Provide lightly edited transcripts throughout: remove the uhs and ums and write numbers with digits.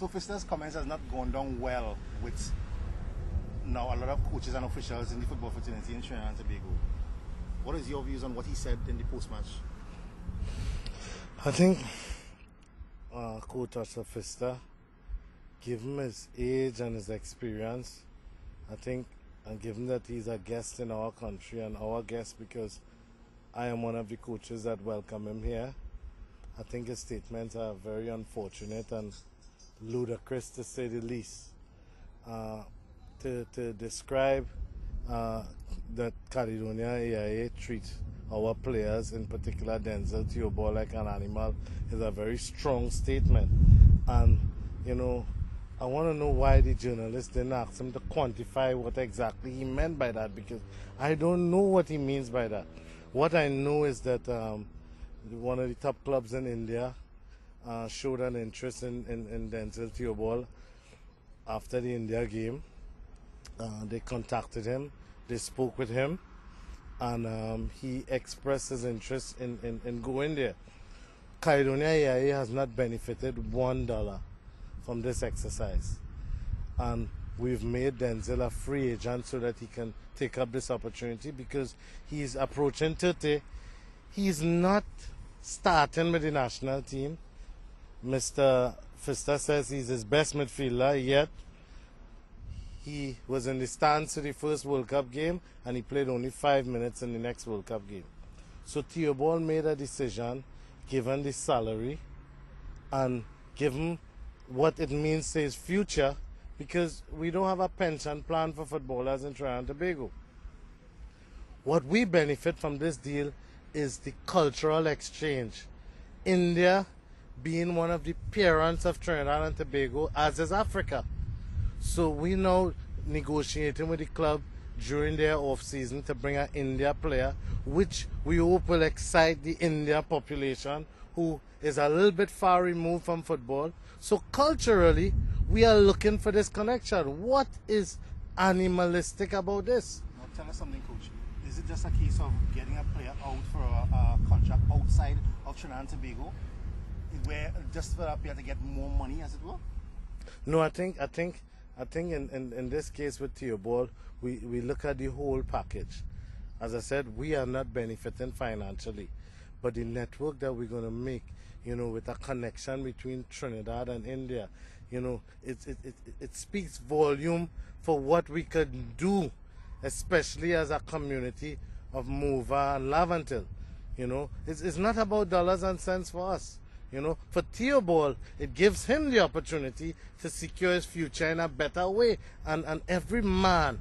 So Fista's comments has not gone down well with now a lot of coaches and officials in the football fraternity in Trinidad and Tobago. What is your views on what he said in the post-match? I think Coach Fista, given his age and his experience, I think, and given that he's a guest in our country and our guest because I am one of the coaches that welcome him here, I think his statements are very unfortunate and ludicrous to say the least. To describe that Caledonia AIA treats our players, in particular Denzel Theobald, like an animal is a very strong statement. And, you know, I want to know why the journalist didn't ask him to quantify what exactly he meant by that, because I don't know what he means by that. What I know is that one of the top clubs in India showed an interest in Denzel Theobald after the India game. They contacted him, they spoke with him, and he expressed his interest in going there. Caledonia AIA has not benefited $1 from this exercise. And we've made Denzel a free agent so that he can take up this opportunity because he's approaching 30. He's not starting with the national team. Mr. Fista says he's his best midfielder, yet he was in the stands to the first World Cup game and he played only 5 minutes in the next World Cup game. So Theobald made a decision, given the salary and given what it means to his future, because we don't have a pension plan for footballers in Trinidad and Tobago. What we benefit from this deal is the cultural exchange. India being one of the parents of Trinidad and Tobago, as is Africa. So we now negotiating with the club during their off-season to bring an India player, which we hope will excite the India population, who is a little bit far removed from football. So culturally, we are looking for this connection. What is animalistic about this? Now tell us something, Coach. Is it just a case of getting a player out for a contract outside of Trinidad and Tobago, where just for a player to get more money, as it were? No, I think in this case with Theobald, we look at the whole package. As I said, we are not benefiting financially, but the network that we're going to make, you know, with a connection between Trinidad and India, you know, it speaks volume for what we could do, especially as a community of Mova and Lavantil. You know, it's not about dollars and cents for us. You know, for Theobald, it gives him the opportunity to secure his future in a better way. And every man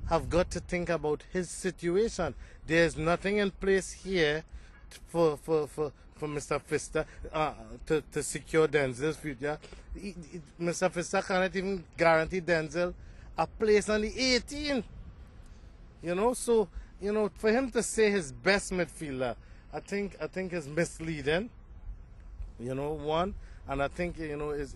have got to think about his situation. There's nothing in place here for Mr. Fista to secure Denzel's future. Mr. Fista cannot even guarantee Denzel a place on the 18. You know, so, you know, for him to say his best midfielder, I think is misleading. You know, one, and I think, you know, is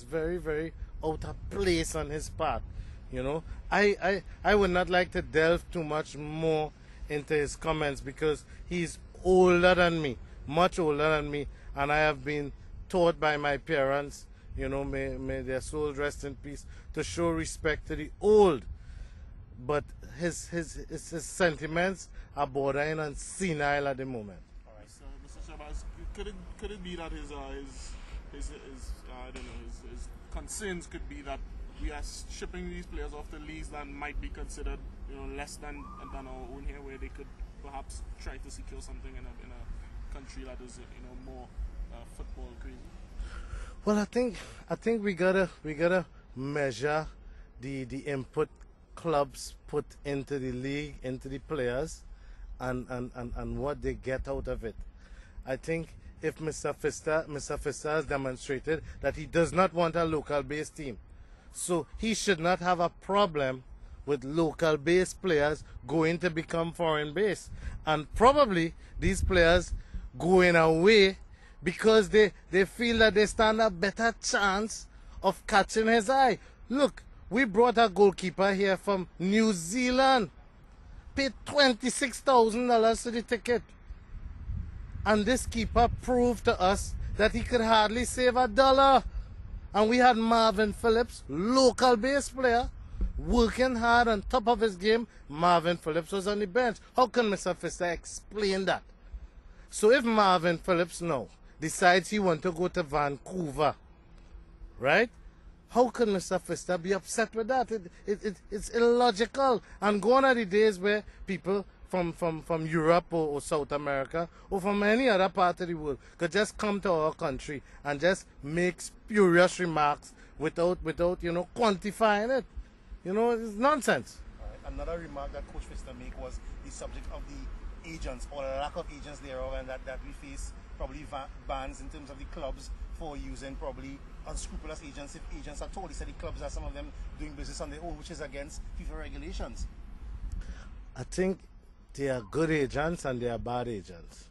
very, very out of place on his part. You know, I would not like to delve too much more into his comments because he's older than me, much older than me, and I have been taught by my parents, you know, may their souls rest in peace, to show respect to the old. But his sentiments are bordering on senile at the moment. All right, so Mr. Shabazz, could it be that his I don't know, his concerns could be that we are shipping these players off to leagues that might be considered, you know, less than our own here, where they could perhaps try to secure something in a country that is, you know, more football crazy? Well, I think we gotta measure the input clubs put into the league, into the players, and what they get out of it. I think if Mr. Fista has demonstrated that he does not want a local-based team, so he should not have a problem with local-based players going to become foreign-based. And probably these players going away because they feel that they stand a better chance of catching his eye. Look, we brought a goalkeeper here from New Zealand, paid $26,000 for the ticket. And this keeper proved to us that he could hardly save $1. And we had Marvin Phillips, local bass player, working hard on top of his game. Marvin Phillips was on the bench. How can Mr. Pfister explain that? So if Marvin Phillips now decides he wants to go to Vancouver, right? How can Mr. Pfister be upset with that? It's illogical. And gone are the days where people from Europe or South America or from any other part of the world could just come to our country and just make spurious remarks without quantifying it. It's nonsense. Another remark that Coach Pfister made was the subject of the agents or the lack of agents thereof, and that we face probably bans in terms of the clubs for using probably unscrupulous agents. If agents are told, he said the clubs are some of them doing business on their own, which is against FIFA regulations. I think there are good agents and there are bad agents.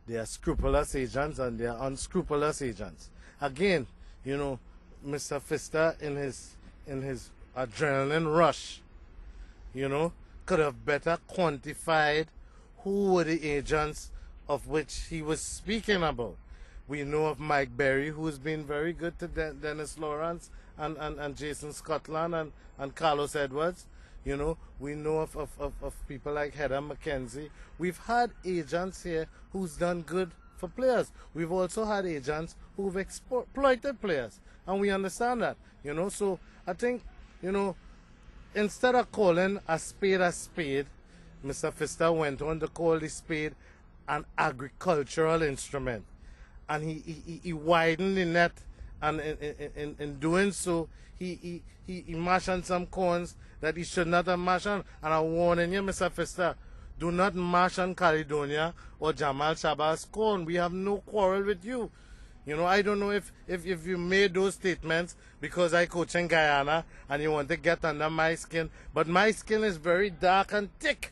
There are scrupulous agents and there are unscrupulous agents. Again, Mr. Pfister in his adrenaline rush, could have better quantified who were the agents of which he was speaking about. We know of Mike Berry, who's been very good to Dennis Lawrence and Jason Scotland and Carlos Edwards. We know of people like Heather McKenzie. We've had agents here who's done good for players. We've also had agents who've exploited players, and we understand that. So I think, instead of calling a spade, Mr. Pfister went on to call the spade an agricultural instrument. And he widened the net, and in doing so, he mashed on some corns that he should not have mashed on. And I'm warning you, Mr. Pfister, do not mash on Caledonia or Jamaal Shabazz corn. We have no quarrel with you. I don't know if you made those statements because I coach in Guyana and you want to get under my skin, but my skin is very dark and thick.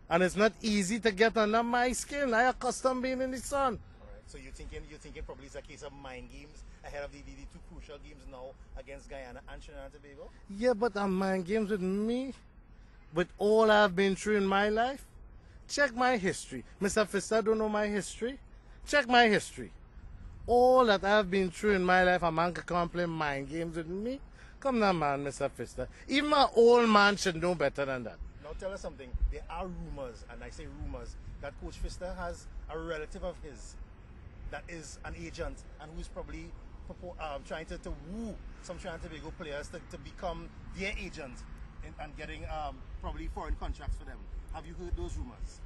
And it's not easy to get under my skin. I accustomed being in the sun. So you're thinking probably it's a case of mind games ahead of the two crucial games now against Guyana and Trinidad and Tobago? Yeah, but mind games with me, with all I've been through in my life. Check my history. Mr. Pfister don't know my history? Check my history. All that I've been through in my life, a man can come play mind games with me? Come now, man, Mr. Pfister. Even an old man should know better than that. Now tell us something. There are rumors, and I say rumors, that Coach Pfister has a relative of his that is an agent and who's probably trying to woo some Trinidad and Tobago players to become their agent and getting probably foreign contracts for them. Have you heard those rumors?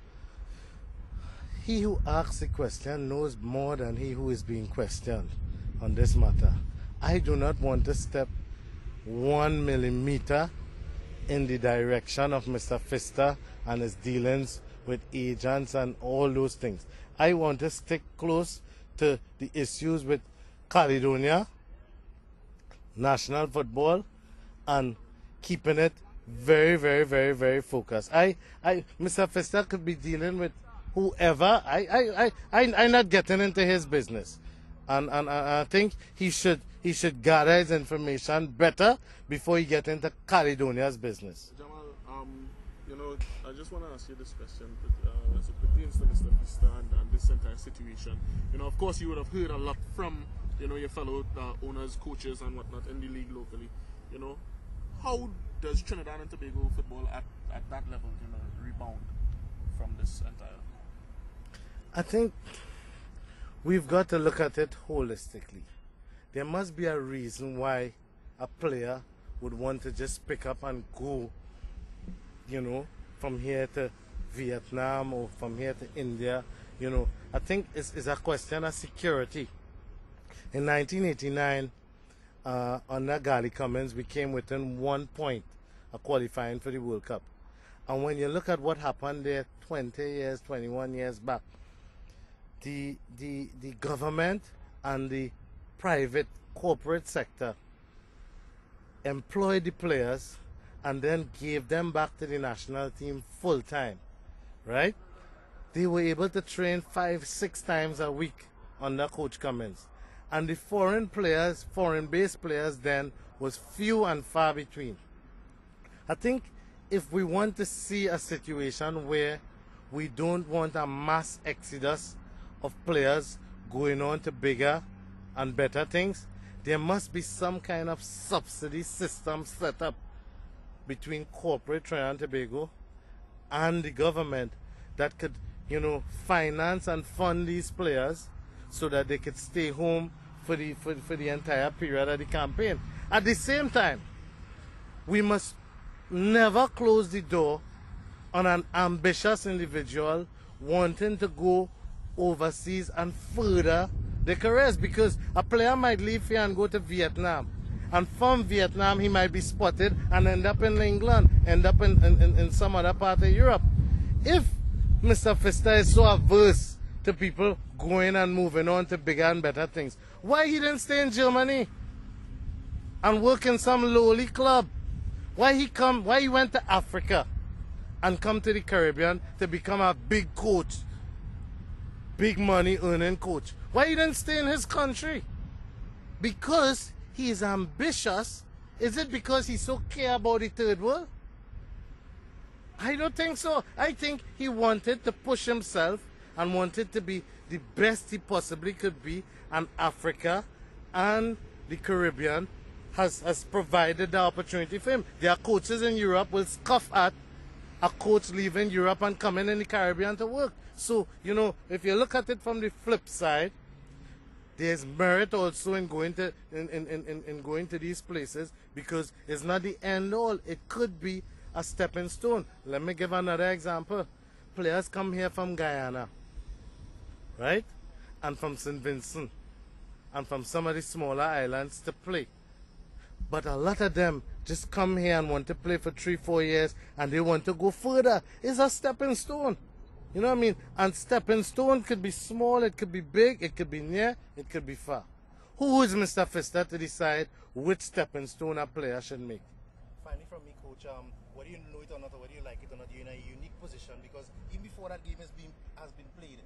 He who asks the question knows more than he who is being questioned on this matter. I do not want to step 1 millimeter in the direction of Mr. Pfister and his dealings with agents and all those things. I want to stick close to the issues with Caledonia, national football, and keeping it very, very, very, very focused. Mr. Pfister could be dealing with whoever. I'm not getting into his business, and I think he should gather his information better before he get into Caledonia's business. Jamaal, I just want to ask you this question as it pertains to Mr. Pfister and this entire situation. Of course, you would have heard a lot from your fellow owners, coaches, and whatnot in the league locally. How does Trinidad and Tobago football at that level rebound from this entire? I think we've got to look at it holistically. There must be a reason why a player would want to just pick up and go, from here to Vietnam or from here to India. I think it's a question of security. In 1989, under Gary Cummins, we came within 1 point of qualifying for the World Cup. And when you look at what happened there 20 years, 21 years back, the government and the private corporate sector employed the players and then gave them back to the national team full time, right? They were able to train 5-6 times a week under Coach Cummins. And the foreign-based players then was few and far between. I think if we want to see a situation where we don't want a mass exodus of players going on to bigger and better things, there must be some kind of subsidy system set up between corporate Trinidad and Tobago and the government that could, you know, finance and fund these players so that they could stay home for the entire period of the campaign. At the same time, we must never close the door on an ambitious individual wanting to go overseas and further their careers, because a player might leave here and go to Vietnam, and from Vietnam he might be spotted and end up in England, end up in some other part of Europe. If Mr. Pfister is so averse to people going and moving on to bigger and better things, why he didn't stay in Germany and work in some lowly club? Why he went to Africa and come to the Caribbean to become a big coach, big money earning coach? Why he didn't stay in his country? Because he is ambitious? Is it because he so care about the third world? I don't think so. I think he wanted to push himself and wanted to be the best he possibly could be, and Africa and the Caribbean has provided the opportunity for him. There are coaches in Europe will scoff at a coach leaving Europe and coming in the Caribbean to work. So, you know, if you look at it from the flip side, there's merit also in going to going to these places, because it's not the end all. It could be a stepping stone. Let me give another example. Players come here from Guyana, right? And from St. Vincent, and from some of the smaller islands to play. But a lot of them just come here and want to play for 3-4 years, and they want to go further. It's a stepping stone. You know what I mean? And stepping stone could be small, it could be big, it could be near, it could be far. Who is Mr. Pfister to decide which stepping stone a player should make? Finally from me, Coach, whether you know it or not, or whether you like it or not, you're in a unique position, because even before that game has been played,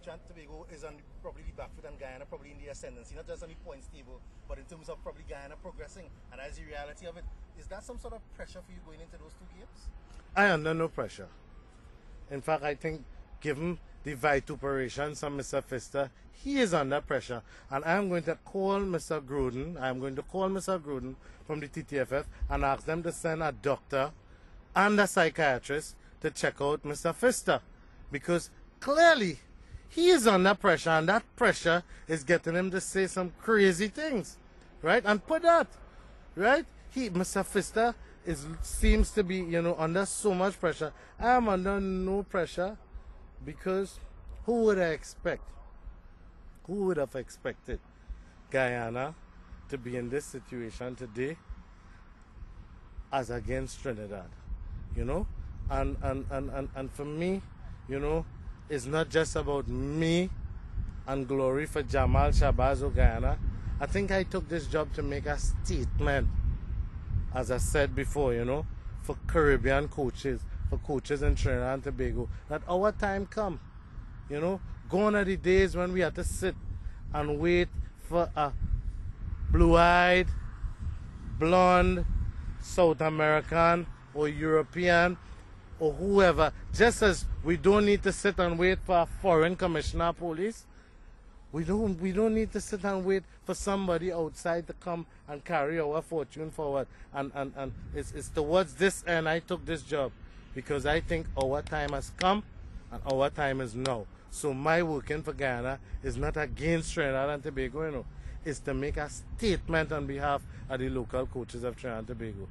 Trinidad and Tobago is on probably the back foot, and Guyana probably in the ascendancy, not just on the points table, but in terms of probably Guyana progressing, and that's the reality of it. Is that some sort of pressure for you going into those two games? I am under no pressure. In fact, I think given the vituperations of Mr. Pfister, he is under pressure. And I am going to call Mr. Gruden, from the TTFF and ask them to send a doctor and a psychiatrist to check out Mr. Pfister, because clearly he is under pressure, and that pressure is getting him to say some crazy things, right? And put that, right? Mr. Pfister seems to be, you know, under so much pressure. I am under no pressure, because who would I expect? Who would have expected Guyana to be in this situation today as against Trinidad? You know? And for me, you know, it's not just about me and glory for Jamaal Shabazz of Guyana. I think I took this job to make a statement, as I said before, you know, for Caribbean coaches, for coaches in Trinidad and Tobago, that our time come. You know, gone are the days when we had to sit and wait for a blue-eyed, blonde, South American or European or whoever. Just as we don't need to sit and wait for a foreign commissioner of police, we don't need to sit and wait for somebody outside to come and carry our fortune forward. And it's towards this end I took this job, because I think our time has come and our time is now. So my working for Guyana is not against Trinidad and Tobago, you know. It's to make a statement on behalf of the local coaches of Trinidad and Tobago.